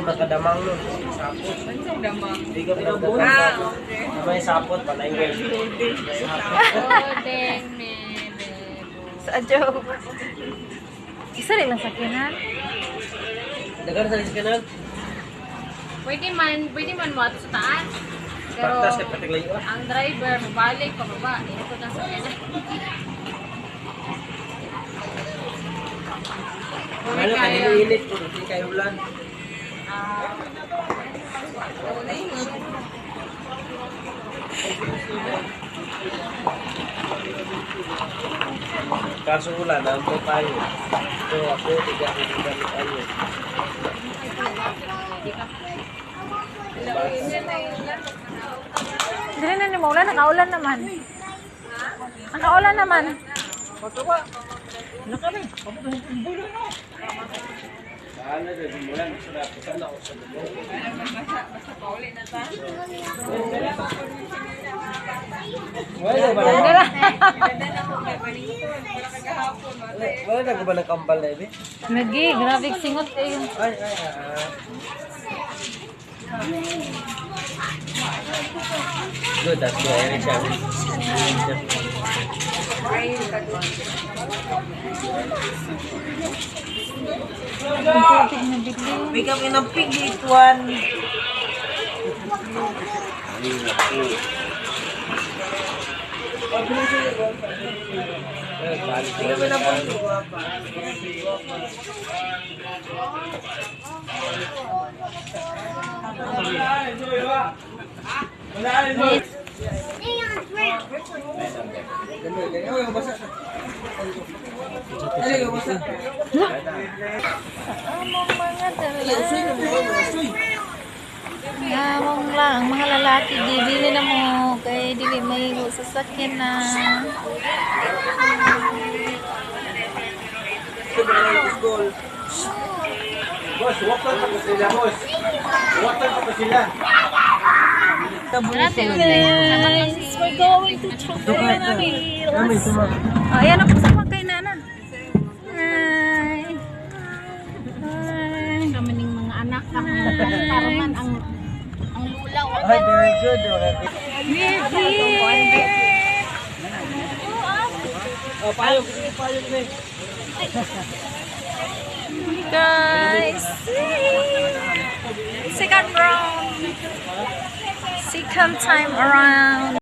Nakadamang nun, sapot. Ano damang? Hindi ka pinagdadamang. Okay. May sapot, panay ko. Golden Sa joke. Isa rin lang sakinan. Dagan sa iskanan. Pwede man mo ato sa taas. Pero Paktas ka patiglayo ka. ang driver mabalik pababa. Ito na sa kanya. Ano ka nililit ko, hindi kayo ulan. Kaso ulan, nandito tayo. So ako, hindi ako gamit ano. Dili na ni maulan, nakaulan naman. Nakaulan naman. Ano rin, umulan, sarap. Sana ako sa dulo. Basta pauli na ta. Wala ba na? Dala. Ganda na po kay Panington. Wala kagahapon. Wala na ba ng kambal na ibi? Nagi, grabe singot kayo. Ay, Good, that's good. Eric siya. May kami ng pig dito, one. Among mga Among lang, mga lalaki, dili na mo. Kaya dili may sasakyan na. Boss, wakan pa sila, boss. Wakan pa sila. Guys, we're going to Trocadero. Ayan ako sa magkainana. Hi. Hi. Kami ning mga anak ang karuman ang lula o Hi, very good. We're here. Oh, payong na. Guys, second round. Second time around.